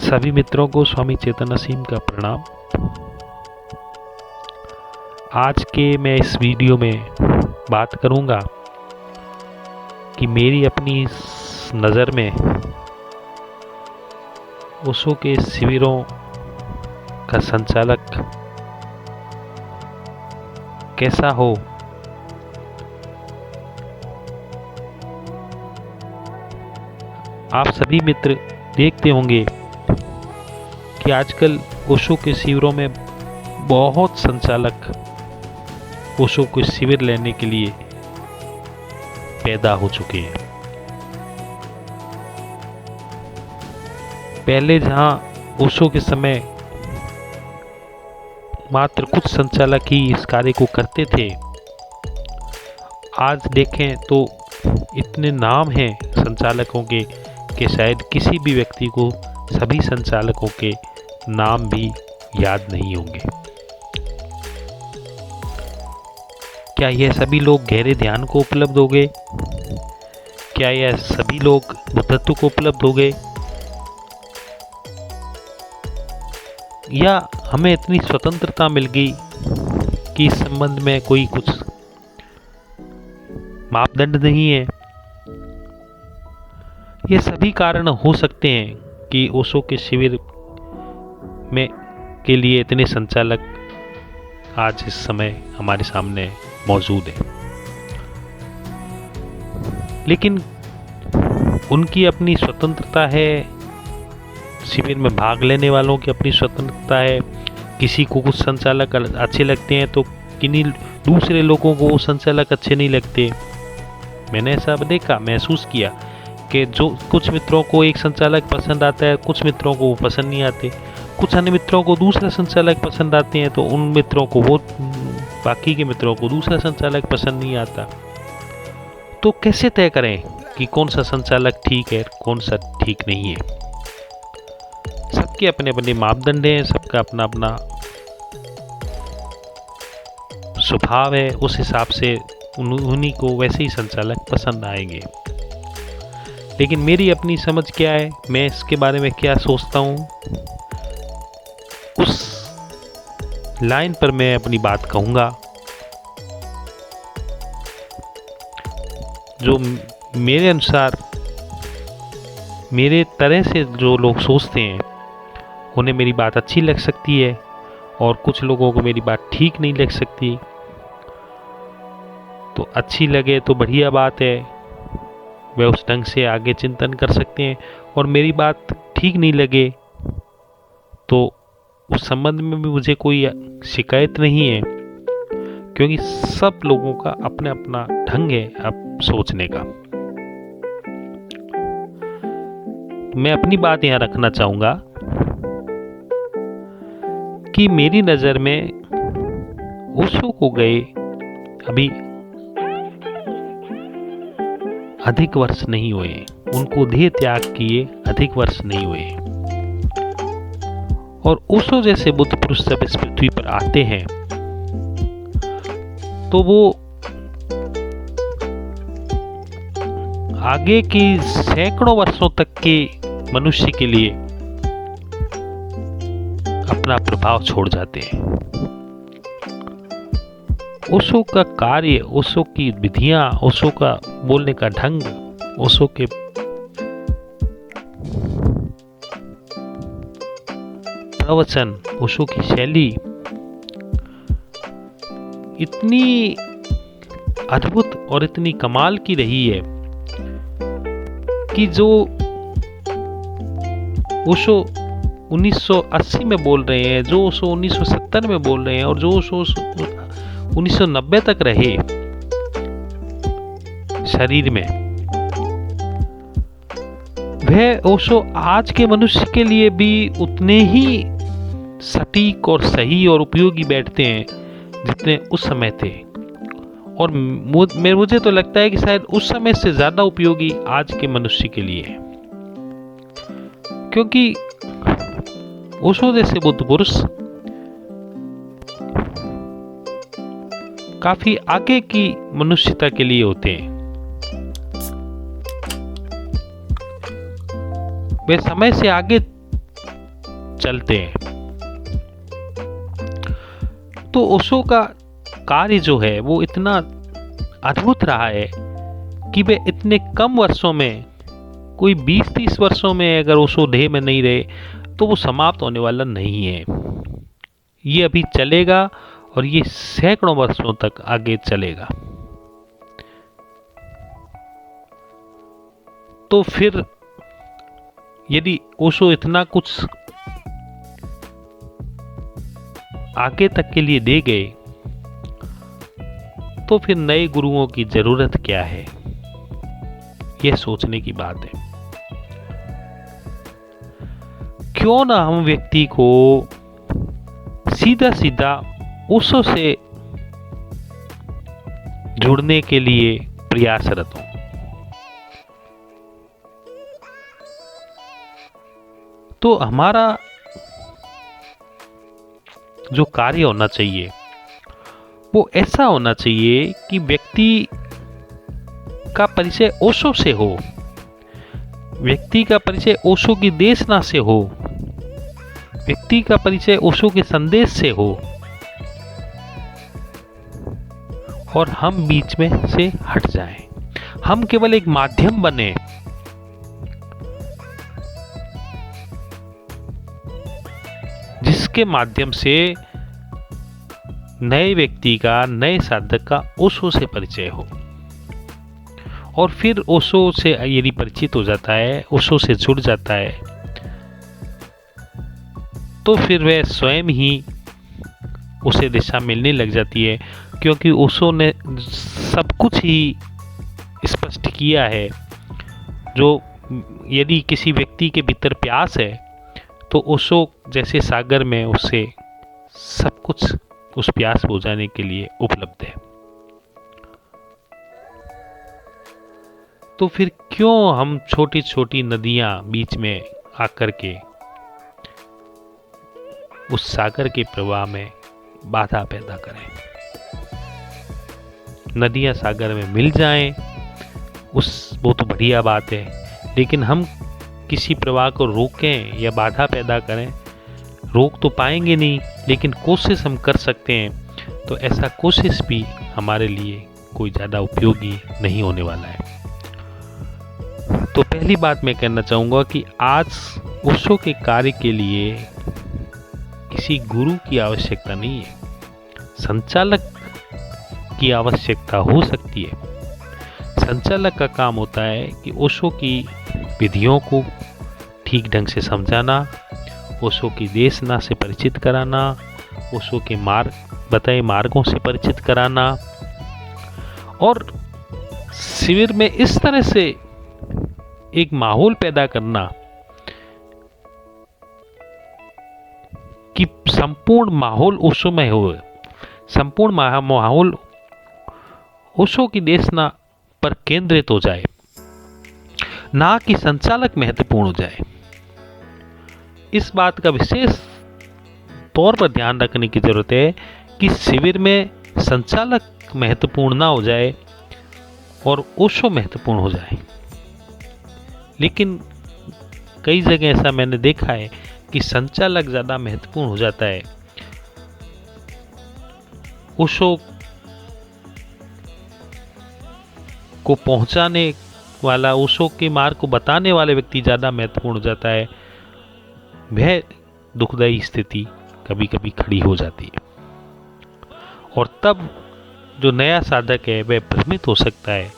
सभी मित्रों को स्वामी चेतन असीम का प्रणाम। आज के मैं इस वीडियो में बात करूंगा कि मेरी अपनी नज़र में ओशो के शिविरों का संचालक कैसा हो। आप सभी मित्र देखते होंगे कि आजकल ओशो के शिविरों में बहुत संचालक ओशो के शिविर लेने के लिए पैदा हो चुके हैं। पहले जहां ओशो के समय मात्र कुछ संचालक ही इस कार्य को करते थे, आज देखें तो इतने नाम हैं संचालकों के कि शायद किसी भी व्यक्ति को सभी संचालकों के नाम भी याद नहीं होंगे। क्या यह सभी लोग गहरे ध्यान को उपलब्ध हो गए? क्या यह सभी लोग बुद्धत्व को उपलब्ध हो गए? या हमें इतनी स्वतंत्रता मिल गई कि इस संबंध में कोई कुछ मापदंड नहीं है? ये सभी कारण हो सकते हैं कि ओशो के शिविर में के लिए इतने संचालक आज इस समय हमारे सामने मौजूद हैं। लेकिन उनकी अपनी स्वतंत्रता है, शिविर में भाग लेने वालों की अपनी स्वतंत्रता है। किसी को कुछ संचालक अच्छे लगते हैं तो किन्हीं दूसरे लोगों को वो संचालक अच्छे नहीं लगते। मैंने ऐसा देखा, महसूस किया कि जो कुछ मित्रों को एक संचालक पसंद आता है, कुछ मित्रों को वो पसंद नहीं आते। कुछ अन्य मित्रों को दूसरा संचालक पसंद आते हैं तो उन मित्रों को वो, बाकी के मित्रों को दूसरा संचालक पसंद नहीं आता। तो कैसे तय करें कि कौन सा संचालक ठीक है, कौन सा ठीक नहीं है? सबके अपने अपने मापदंड हैं, सबका अपना अपना स्वभाव है। उस हिसाब से उन्हीं को वैसे ही संचालक पसंद आएंगे। लेकिन मेरी अपनी समझ क्या है, मैं इसके बारे में क्या सोचता हूँ, उस लाइन पर मैं अपनी बात कहूँगा। जो मेरे अनुसार, मेरे तरह से जो लोग सोचते हैं उन्हें मेरी बात अच्छी लग सकती है और कुछ लोगों को मेरी बात ठीक नहीं लग सकती। तो अच्छी लगे तो बढ़िया बात है, वे उस ढंग से आगे चिंतन कर सकते हैं। और मेरी बात ठीक नहीं लगे तो उस संबंध में भी मुझे कोई शिकायत नहीं है, क्योंकि सब लोगों का अपना अपना ढंग है अब सोचने का। मैं अपनी बात यहाँ रखना चाहूँगा कि मेरी नज़र में ओशो को गए अभी अधिक वर्ष नहीं हुए, उनको देह त्याग किए अधिक वर्ष नहीं हुए। और ओशो जैसे बुद्ध पुरुष जब इस पृथ्वी पर आते हैं तो वो आगे की सैकड़ों वर्षों तक के मनुष्य के लिए अपना प्रभाव छोड़ जाते हैं। ओशो का कार्य, ओशो की विधियां, ओशो का बोलने का ढंग, ओशो के प्रवचन, ओशो की शैली इतनी अद्भुत और इतनी कमाल की रही है कि जो ओशो 1980 में बोल रहे हैं, जो ओशो 1970 में बोल रहे हैं और जो ओशो 1990 तक रहे शरीर में, वह ओशो आज के मनुष्य के लिए भी उतने ही सटीक और सही और उपयोगी बैठते हैं जितने उस समय थे। और मुझे तो लगता है कि शायद उस समय से ज्यादा उपयोगी आज के मनुष्य के लिए है, क्योंकि ओशो जैसे बुद्ध पुरुष काफी आगे की मनुष्यता के लिए होते हैं। वे समय से आगे चलते हैं। तो ओशो का कार्य जो है वो इतना अद्भुत रहा है कि वे इतने कम वर्षों में, कोई 20-30 वर्षों में अगर ओशो देह में नहीं रहे तो वो समाप्त होने वाला नहीं है। ये अभी चलेगा और ये सैकड़ों वर्षों तक आगे चलेगा। तो फिर यदि ओशो इतना कुछ आगे तक के लिए दे गए तो फिर नए गुरुओं की जरूरत क्या है, यह सोचने की बात है। क्यों ना हम व्यक्ति को सीधा सीधा ओशो से जुड़ने के लिए प्रयासरत हों। तो हमारा जो कार्य होना चाहिए वो ऐसा होना चाहिए कि व्यक्ति का परिचय ओशो से हो, व्यक्ति का परिचय ओशो की देशना से हो, व्यक्ति का परिचय ओशो के संदेश से हो, और हम बीच में से हट जाएं। हम केवल एक माध्यम बने, जिसके माध्यम से नए व्यक्ति का, नए साधक का ओशो से परिचय हो। और फिर ओशो से यदि परिचित हो जाता है, ओशो से जुड़ जाता है, तो फिर वह स्वयं ही उसे दिशा मिलने लग जाती है, क्योंकि ओशो ने सब कुछ ही स्पष्ट किया है। जो यदि किसी व्यक्ति के भीतर प्यास है तो ओशो जैसे सागर में उससे सब कुछ उस प्यास बुझाने के लिए उपलब्ध है। तो फिर क्यों हम छोटी छोटी नदियां बीच में आकर के उस सागर के प्रवाह में बाधा पैदा करें। नदियां सागर में मिल जाएं वो तो बढ़िया बात है, लेकिन हम किसी प्रवाह को रोकें या बाधा पैदा करें, रोक तो पाएंगे नहीं, लेकिन कोशिश हम कर सकते हैं। तो ऐसा कोशिश भी हमारे लिए कोई ज़्यादा उपयोगी नहीं होने वाला है। तो पहली बात मैं कहना चाहूँगा कि आज ओशो के कार्य के लिए किसी गुरु की आवश्यकता नहीं है, संचालक की आवश्यकता हो सकती है। संचालक का काम होता है कि ओशो की विधियों को ठीक ढंग से समझाना, ओशो की देशना से परिचित कराना, ओशो के बताए मार्गों से परिचित कराना, और शिविर में इस तरह से एक माहौल पैदा करना कि संपूर्ण माहौल ओशोमय हो, संपूर्ण माहौल ओशो की देशना पर केंद्रित हो जाए, ना कि संचालक महत्वपूर्ण हो जाए। इस बात का विशेष तौर पर ध्यान रखने की जरूरत है कि शिविर में संचालक महत्वपूर्ण ना हो जाए और ओशो महत्वपूर्ण हो जाए। लेकिन कई जगह ऐसा मैंने देखा है कि संचालक ज़्यादा महत्वपूर्ण हो जाता है, ओशो को पहुंचाने वाला, ओशो के मार्ग को बताने वाले व्यक्ति ज़्यादा महत्वपूर्ण हो जाता है। वह दुखदायी स्थिति कभी कभी खड़ी हो जाती है, और तब जो नया साधक है वह भ्रमित हो सकता है।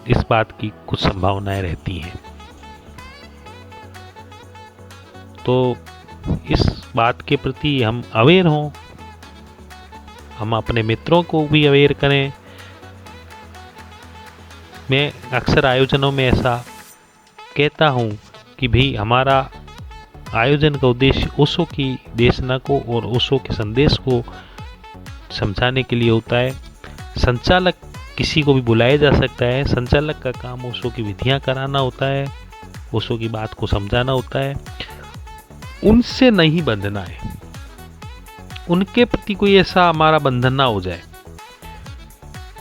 इस बात की कुछ संभावनाएं रहती हैं। तो इस बात के प्रति हम अवेयर हों, हम अपने मित्रों को भी अवेयर करें। मैं अक्सर आयोजनों में ऐसा कहता हूँ कि भाई हमारा आयोजन का उद्देश्य ओशो की देशना को और ओशो के संदेश को समझाने के लिए होता है। संचालक किसी को भी बुलाया जा सकता है, संचालक का काम ओशो की विधियां कराना होता है, ओशो की बात को समझाना होता है। उनसे नहीं बंधना है, उनके प्रति कोई ऐसा हमारा बंधन ना हो जाए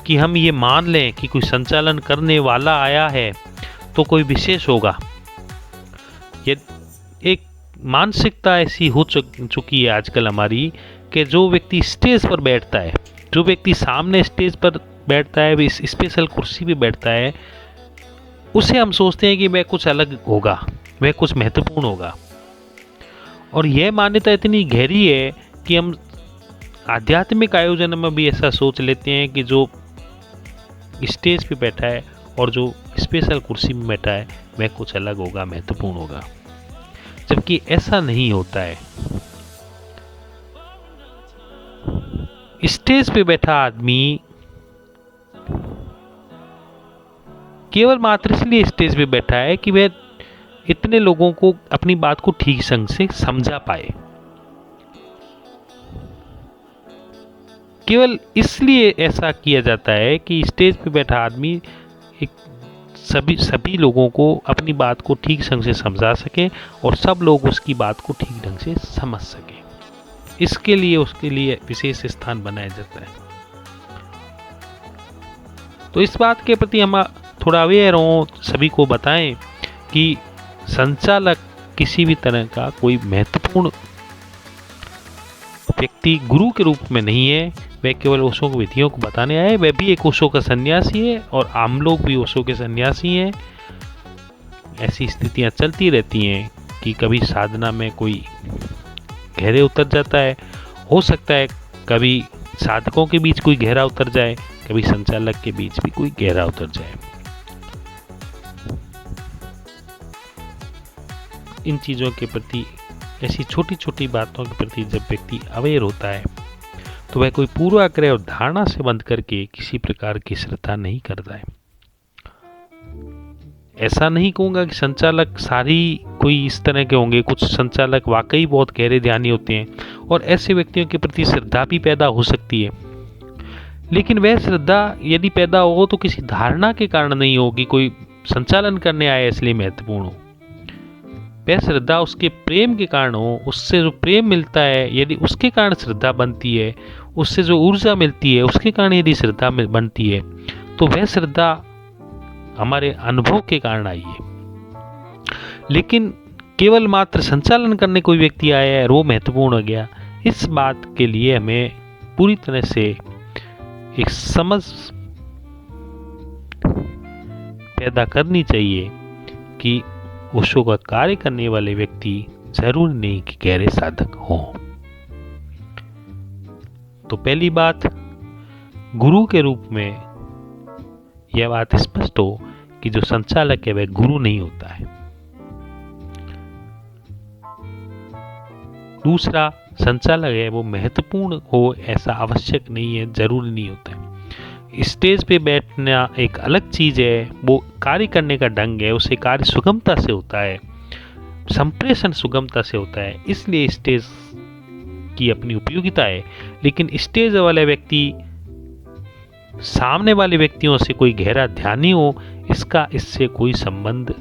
कि हम ये मान लें कि कोई संचालन करने वाला आया है तो कोई विशेष होगा। ये एक मानसिकता ऐसी हो चुकी है आजकल हमारी कि जो व्यक्ति स्टेज पर बैठता है, जो व्यक्ति सामने स्टेज पर बैठता है, इस स्पेशल कुर्सी पे बैठता है, उसे हम सोचते हैं कि वह कुछ अलग होगा, वह कुछ महत्वपूर्ण होगा। और यह मान्यता इतनी गहरी है कि हम आध्यात्मिक आयोजन में भी ऐसा सोच लेते हैं कि जो स्टेज पे बैठा है और जो स्पेशल कुर्सी में बैठा है वह कुछ अलग होगा, महत्वपूर्ण होगा, जबकि ऐसा नहीं होता है। स्टेज पे बैठा आदमी केवल मात्र इसलिए स्टेज पे बैठा है कि वह इतने लोगों को अपनी बात को ठीक संग से समझा पाए। केवल इसलिए ऐसा किया जाता है कि स्टेज पे बैठा आदमी एक सभी लोगों को अपनी बात को ठीक संग से समझा सके और सब लोग उसकी बात को ठीक ढंग से समझ सके। इसके लिए उसके लिए विशेष स्थान बनाया जाता है। तो इस बात के प्रति हम थोड़ा अवेयर हों, सभी को बताएं कि संचालक किसी भी तरह का कोई महत्वपूर्ण व्यक्ति गुरु के रूप में नहीं है। वह केवल ओशो की विधियों को बताने आए। वह भी एक ओशो का सन्यासी है और आम लोग भी ओशो के सन्यासी हैं। ऐसी स्थितियां चलती रहती हैं कि कभी साधना में कोई गहरे उतर जाता है, हो सकता है कभी साधकों के बीच कोई गहरा उतर जाए, कभी संचालक के बीच भी कोई गहरा उतर जाए। इन चीज़ों के प्रति, ऐसी छोटी छोटी बातों के प्रति जब व्यक्ति अवेयर होता है तो वह कोई पूर्वाग्रह और धारणा से बंद करके किसी प्रकार की श्रद्धा नहीं करता है। ऐसा नहीं कहूँगा कि संचालक सारी कोई इस तरह के होंगे, कुछ संचालक वाकई बहुत गहरे ध्यानी होते हैं और ऐसे व्यक्तियों के प्रति श्रद्धा भी पैदा हो सकती है, लेकिन वह श्रद्धा यदि पैदा हो तो किसी धारणा के कारण नहीं होगी, कोई संचालन करने आया इसलिए महत्वपूर्ण हो। वह श्रद्धा उसके प्रेम के कारण हो, उससे जो प्रेम मिलता है यदि उसके कारण श्रद्धा बनती है, उससे जो ऊर्जा मिलती है उसके कारण यदि श्रद्धा बनती है, तो वह श्रद्धा हमारे अनुभव के कारण आई है। लेकिन केवल मात्र संचालन करने कोई व्यक्ति आया है और वो महत्वपूर्ण हो गया, इस बात के लिए हमें पूरी तरह से एक समझ पैदा करनी चाहिए कि ओशो का कार्य करने वाले व्यक्ति जरूर नहीं कि गहरे साधक हों। तो पहली बात, गुरु के रूप में यह बात स्पष्ट हो कि जो संचालक है वह गुरु नहीं होता है। दूसरा, संचालक है वो महत्वपूर्ण हो ऐसा आवश्यक नहीं है, जरूरी नहीं होता है। स्टेज पे बैठना एक अलग चीज है, वो कार्य करने का ढंग है, उसे कार्य सुगमता से होता है, संप्रेषण सुगमता से होता है, इसलिए स्टेज की अपनी उपयोगिता है। लेकिन स्टेज वाला व्यक्ति सामने वाले व्यक्तियों से कोई गहरा ध्यानी हो, इसका इससे कोई संबंध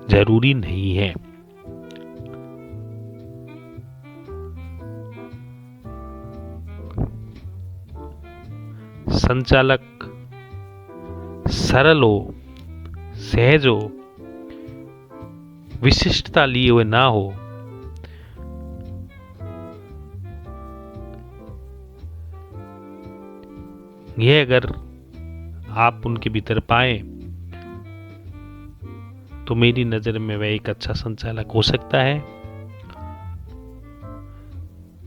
जरूरी नहीं है। संचालक सरल हो, सहज हो, विशिष्टता लिए हुए ना हो, यह अगर आप उनके भीतर पाए तो मेरी नजर में वह एक अच्छा संचालक हो सकता है।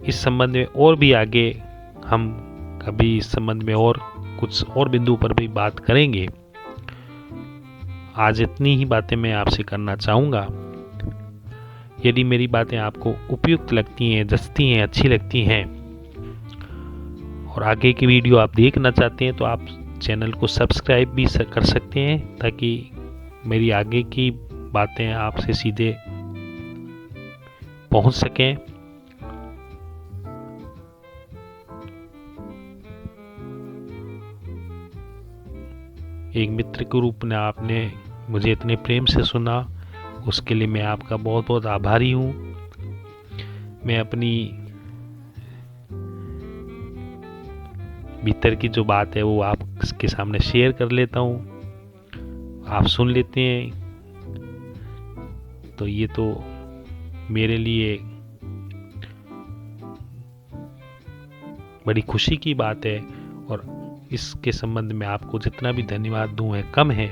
इस संबंध में और भी आगे हम कभी इस संबंध में और कुछ और बिंदु पर भी बात करेंगे। आज इतनी ही बातें मैं आपसे करना चाहूँगा। यदि मेरी बातें आपको उपयुक्त लगती हैं, जचती हैं, अच्छी लगती हैं और आगे की वीडियो आप देखना चाहते हैं तो आप चैनल को सब्सक्राइब भी कर सकते हैं, ताकि मेरी आगे की बातें आपसे सीधे पहुंच सकें। एक मित्र के रूप में आपने मुझे इतने प्रेम से सुना, उसके लिए मैं आपका बहुत बहुत आभारी हूँ। मैं अपनी भीतर की जो बात है वो आपके सामने शेयर कर लेता हूँ, आप सुन लेते हैं। तो ये तो मेरे लिए बड़ी खुशी की बात है और इसके संबंध में आपको जितना भी धन्यवाद दूं है कम है।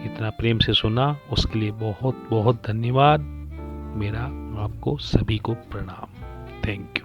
इतना प्रेम से सुना उसके लिए बहुत बहुत धन्यवाद। मेरा आपको सभी को प्रणाम। Thank you.